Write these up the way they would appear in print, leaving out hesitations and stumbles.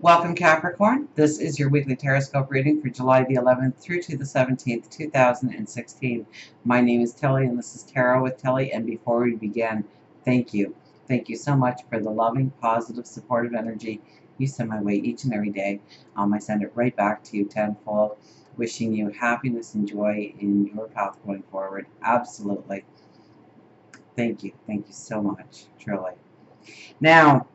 Welcome, Capricorn. This is your weekly Taroscope reading for July the 11th through to the 17th, 2016. My name is Tilly, and this is Tarot with Tilly. And before we begin, thank you. Thank you so much for the loving, positive, supportive energy you send my way each and every day. I send it right back to you tenfold, wishing you happiness and joy in your path going forward. Absolutely. Thank you. Thank you so much, truly. Now,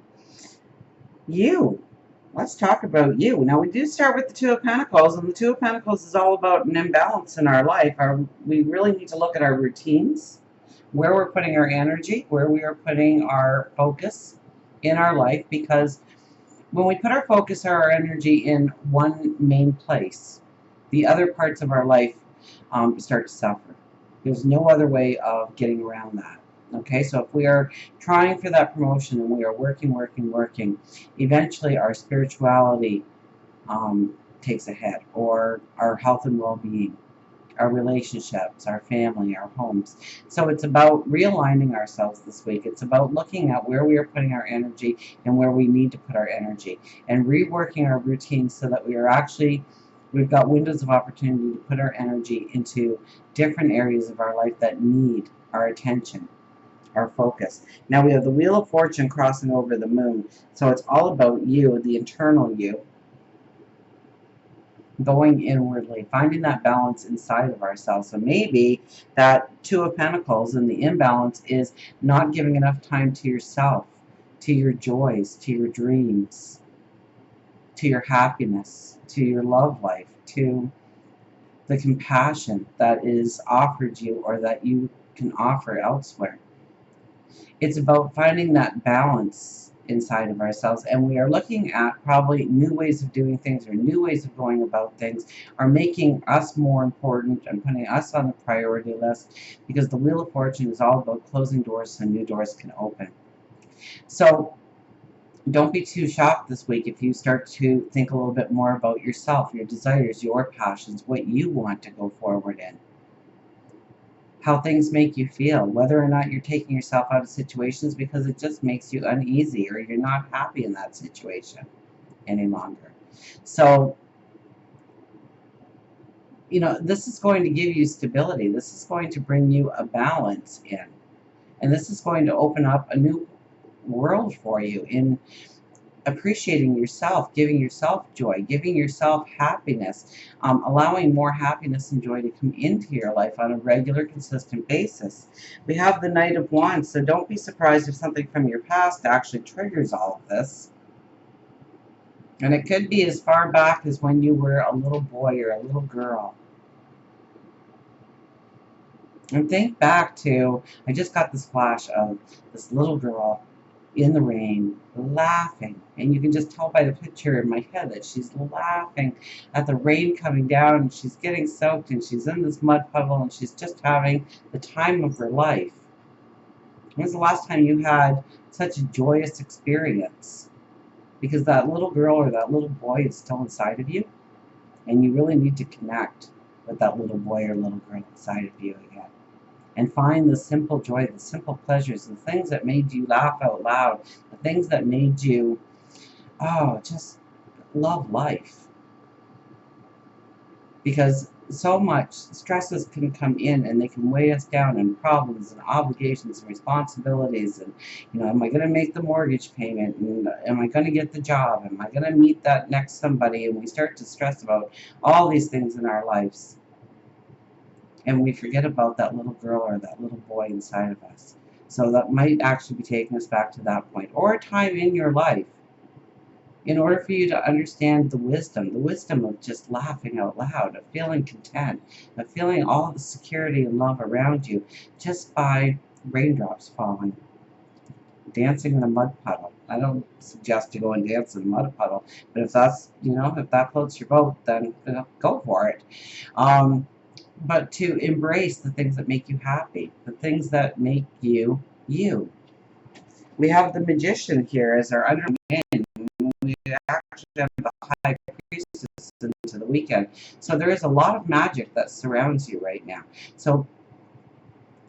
you. Let's talk about you. Now, we do start with the Two of Pentacles, and the Two of Pentacles is all about an imbalance in our life. We really need to look at our routines, where we're putting our energy, where we are putting our focus in our life, because when we put our focus or our energy in one main place, the other parts of our life start to suffer. There's no other way of getting around that. Okay, so if we are trying for that promotion and we are working, eventually our spirituality takes a hit, or our health and well-being, our relationships, our family, our homes. So it's about realigning ourselves this week. It's about looking at where we are putting our energy and where we need to put our energy, and reworking our routines so that we've got windows of opportunity to put our energy into different areas of our life that need our attention, our focus. Now we have the Wheel of Fortune crossing over the moon. So it's all about you, the internal you, going inwardly, finding that balance inside of ourselves. So maybe that Two of Pentacles and the imbalance is not giving enough time to yourself, to your joys, to your dreams, to your happiness, to your love life, to the compassion that is offered you or that you can offer elsewhere. It's about finding that balance inside of ourselves, and we are looking at probably new ways of doing things or new ways of going about things, are making us more important and putting us on the priority list, because the Wheel of Fortune is all about closing doors so new doors can open. So don't be too shocked this week if you start to think a little bit more about yourself, your desires, your passions, what you want to go forward in, how things make you feel, whether or not you're taking yourself out of situations because it just makes you uneasy or you're not happy in that situation any longer. So, this is going to give you stability. This is going to bring you a balance in. And this is going to open up a new world for you in appreciating yourself, giving yourself joy, giving yourself happiness, allowing more happiness and joy to come into your life on a regular, consistent basis. We have the Knight of Wands, so don't be surprised if something from your past actually triggers all of this. And it could be as far back as when you were a little boy or a little girl. And think back to, I just got this flash of this little girl in the rain, laughing. And you can just tell by the picture in my head that she's laughing at the rain coming down, and she's getting soaked, and she's in this mud puddle, and she's just having the time of her life. When was the last time you had such a joyous experience? Because that little girl or that little boy is still inside of you, and you really need to connect with that little boy or little girl inside of you again. And find the simple joy, the simple pleasures, the things that made you laugh out loud, the things that made you, just love life. Because so much stresses can come in and they can weigh us down, and problems and obligations and responsibilities, and am I going to make the mortgage payment, and am I going to get the job, am I going to meet that next somebody, and we start to stress about all these things in our lives. And we forget about that little girl or that little boy inside of us. So that might actually be taking us back to that point, or a time in your life, in order for you to understand the wisdom of just laughing out loud, of feeling content, of feeling all the security and love around you just by raindrops falling, dancing in a mud puddle. I don't suggest to go and dance in a mud puddle, but if that's, if that floats your boat, then go for it. But to embrace the things that make you happy, the things that make you you. We have the Magician here as our underman. We actually have the High Priestess into the weekend. So there is a lot of magic that surrounds you right now. So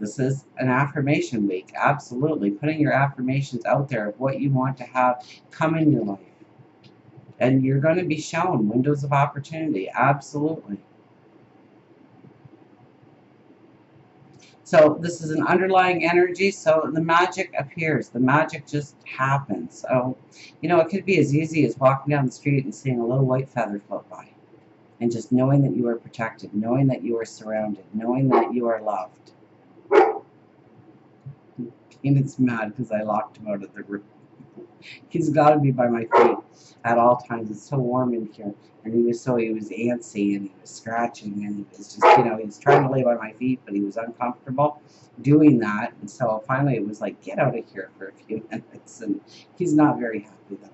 this is an affirmation week. Absolutely. Putting your affirmations out there of what you want to have come in your life. And you're going to be shown windows of opportunity. Absolutely. So this is an underlying energy, so the magic appears. The magic just happens. So, it could be as easy as walking down the street and seeing a little white feather float by. And just knowing that you are protected, knowing that you are surrounded, knowing that you are loved. And it's mad because I locked him out of the room. He's got to be by my feet at all times. It's so warm in here. And he was antsy, and he was scratching, and he was just, he was trying to lay by my feet, but he was uncomfortable doing that. And so finally it was like, get out of here for a few minutes. And he's not very happy that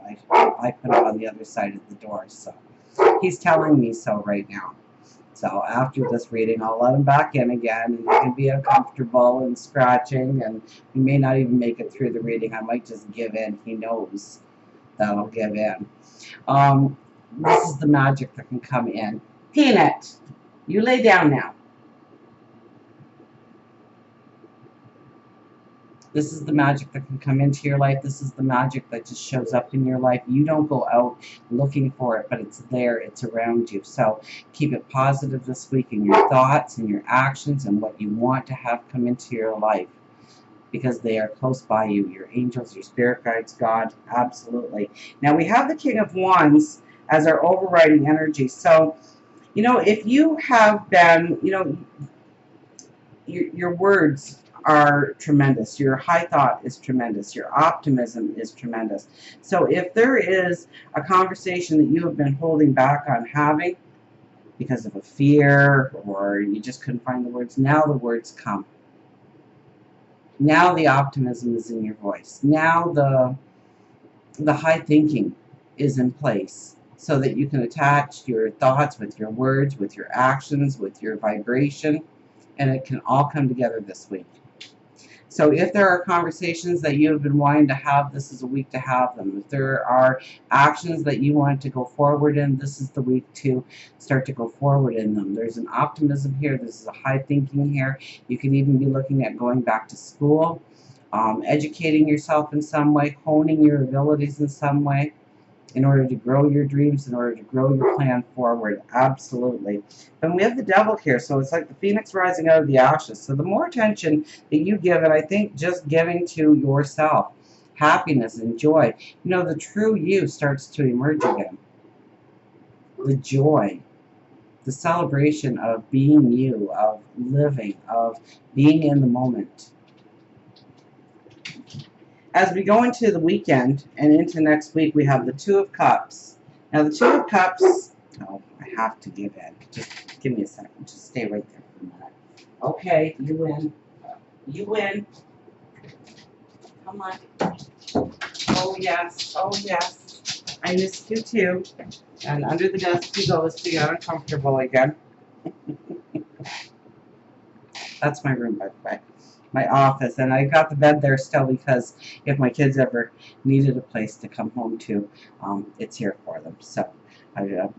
I put him on the other side of the door. So he's telling me so right now. So after this reading, I'll let him back in again, and he can be uncomfortable and scratching, and he may not even make it through the reading. I might just give in. He knows that I'll give in. This is the magic that can come in. Peanut, you lay down now. This is the magic that can come into your life. This is the magic that just shows up in your life. You don't go out looking for it, but it's there. It's around you. So keep it positive this week in your thoughts and your actions and what you want to have come into your life, because they are close by you. Your angels, your spirit guides, God, absolutely. Now we have the King of Wands as our overriding energy. So, if you have been, your words are tremendous. Your high thought is tremendous. Your optimism is tremendous. So if there is a conversation that you have been holding back on having because of a fear, or you just couldn't find the words, now the words come. Now the optimism is in your voice. Now the high thinking is in place, so that you can attach your thoughts with your words, with your actions, with your vibration, and it can all come together this week. So if there are conversations that you have been wanting to have, this is a week to have them. If there are actions that you want to go forward in, this is the week to start to go forward in them. There's an optimism here. This is a high thinking here. You can even be looking at going back to school, educating yourself in some way, honing your abilities in some way, in order to grow your dreams, in order to grow your plan forward. Absolutely. And we have the devil here, so it's like the phoenix rising out of the ashes. So the more attention that you give it, I think just giving to yourself, happiness and joy, the true you starts to emerge again. The joy, the celebration of being you, of living, of being in the moment. As we go into the weekend and into next week, we have the Two of Cups. Now, the Two of Cups, I have to give in. Just give me a second. Just stay right there for a minute. Okay, you win. You win. Come on. Oh, yes. Oh, yes. I missed you, too. And under the desk he goes to get uncomfortable again. That's my room, by the way. My office, and I got the bed there still because if my kids ever needed a place to come home to, it's here for them. So I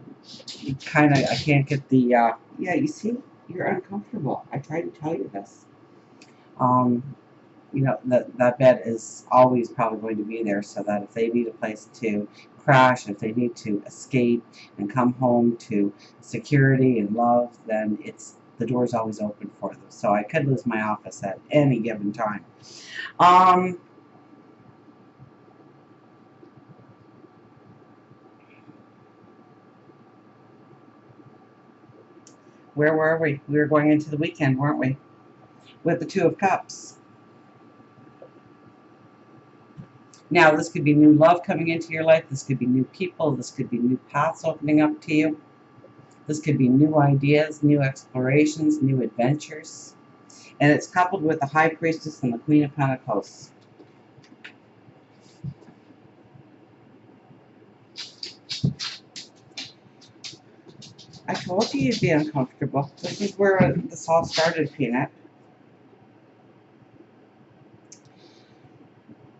can't get the yeah, you see, you're uncomfortable. I tried to tell you this. That bed is always probably going to be there, so that if they need a place to crash, if they need to escape and come home to security and love, then the door's always open for them. So I could lose my office at any given time. Where were we? We were going into the weekend, weren't we? With the Two of Cups. Now, this could be new love coming into your life. This could be new people. This could be new paths opening up to you. This could be new ideas, new explorations, new adventures. And it's coupled with the High Priestess and the Queen of Pentacles. I told you you'd be uncomfortable. This is where this all started, Peanut.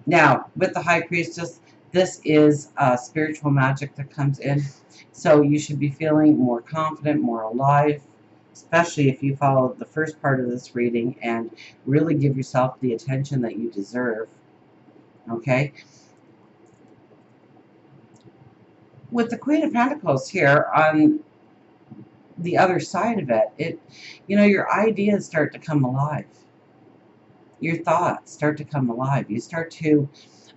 Now, with the High Priestess, this is spiritual magic that comes in. So you should be feeling more confident, more alive, especially if you follow the first part of this reading and really give yourself the attention that you deserve. Okay? With the Queen of Pentacles here on the other side of it, your ideas start to come alive. Your thoughts start to come alive. You start to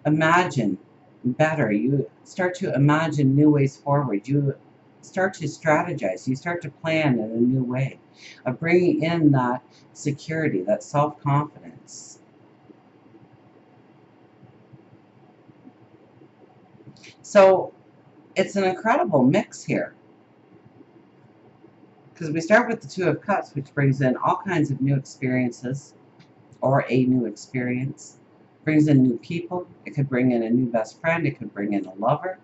imagine better. You start to imagine new ways forward. You start to strategize. You start to plan in a new way of bringing in that security, that self-confidence. So it's an incredible mix here. Because we start with the Two of Cups, which brings in all kinds of new experiences, or a new experience. Brings in new people. It could bring in a new best friend. It could bring in a lover.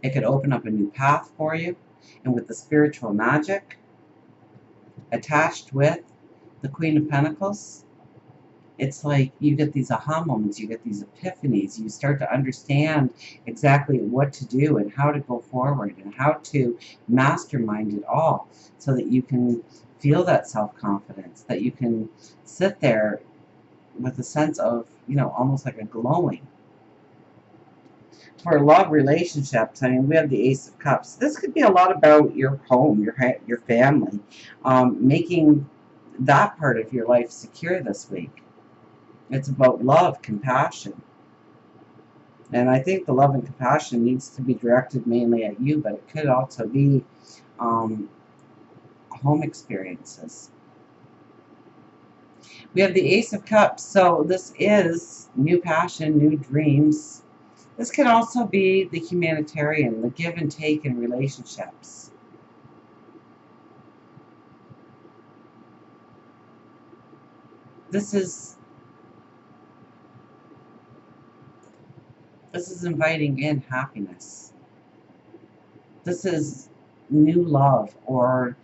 It could open up a new path for you. And with the spiritual magic attached with the Queen of Pentacles, it's like you get these aha moments, you get these epiphanies, you start to understand exactly what to do and how to go forward and how to mastermind it all so that you can feel that self-confidence, that you can sit there with a sense of, almost like a glowing. For love relationships, I mean, we have the Ace of Cups. This could be a lot about your home, your family, making that part of your life secure this week. It's about love, compassion. And I think the love and compassion needs to be directed mainly at you, but it could also be home experiences. We have the Ace of Cups, so this is new passion, new dreams. This can also be the humanitarian, the give and take in relationships. This is inviting in happiness. This is new love, or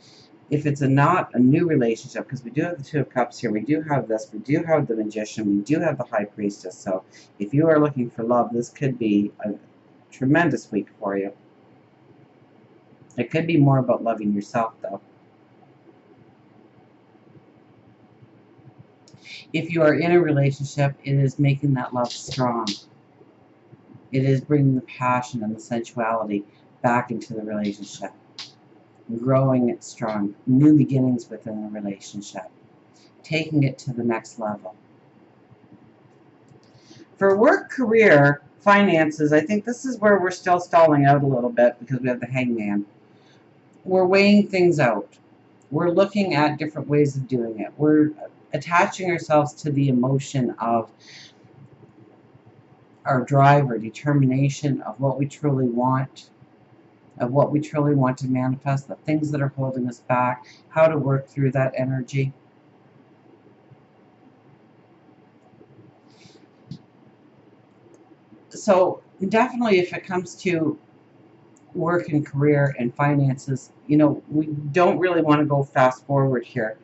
if it's not a new relationship, because we do have the Two of Cups here, we do have this, we do have the Magician, we do have the High Priestess. So if you are looking for love, this could be a tremendous week for you. It could be more about loving yourself, though. If you are in a relationship, it is making that love strong. It is bringing the passion and the sensuality back into the relationship. Growing it strong. New beginnings within the relationship. Taking it to the next level. For work, career, finances, I think this is where we're still stalling out a little bit because we have the Hangman. We're weighing things out. We're looking at different ways of doing it. We're attaching ourselves to the emotion of our drive or determination of what we truly want, of what we truly want to manifest, the things that are holding us back, how to work through that energy. So definitely if it comes to work and career and finances, we don't really want to go fast forward here.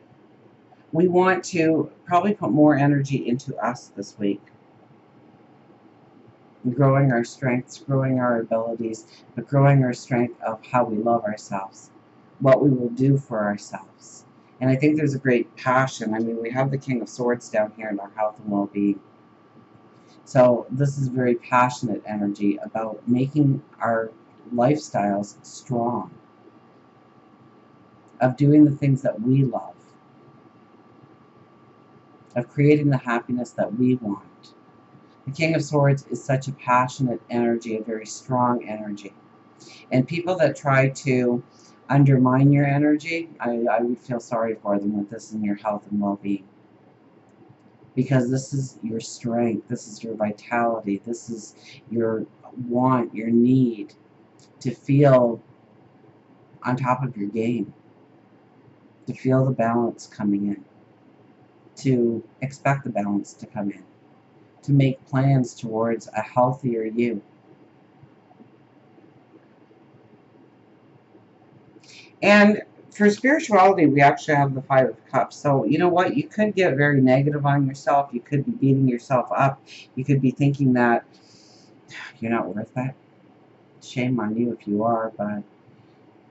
We want to probably put more energy into us this week. Growing our strengths, growing our abilities, but growing our strength of how we love ourselves, what we will do for ourselves. And I think there's a great passion. I mean, we have the King of Swords down here in our health and well-being. So this is very passionate energy about making our lifestyles strong, of doing the things that we love, of creating the happiness that we want. The King of Swords is such a passionate energy, a very strong energy. And people that try to undermine your energy, I would feel sorry for them with this in your health and well-being. Because this is your strength, this is your vitality, this is your want, your need to feel on top of your game, to feel the balance coming in, to expect the balance to come in, to make plans towards a healthier you. And for spirituality, we actually have the Five of Cups. So, you know what? You could get very negative on yourself. You could be beating yourself up. You could be thinking that you're not worth it. Shame on you if you are, but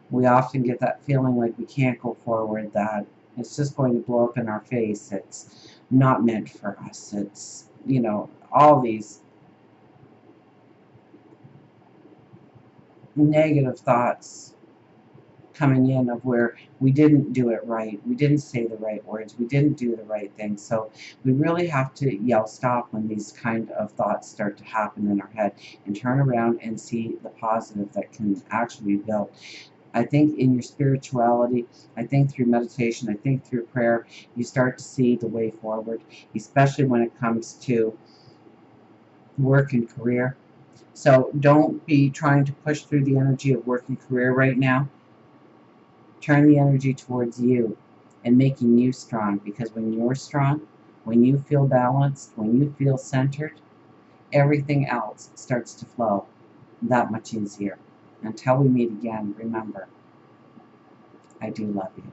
we often get that feeling like we can't go forward, that it's just going to blow up in our face. It's not meant for us. It's, all these negative thoughts coming in of where we didn't do it right, we didn't say the right words, we didn't do the right thing. So we really have to yell stop when these kind of thoughts start to happen in our head, and turn around and see the positive that can actually be built. I think in your spirituality, I think through meditation, I think through prayer, you start to see the way forward, especially when it comes to work and career. So don't be trying to push through the energy of work and career right now. Turn the energy towards you and making you strong, because when you're strong, when you feel balanced, when you feel centered, everything else starts to flow that much easier. Until we meet again, remember, I do love you.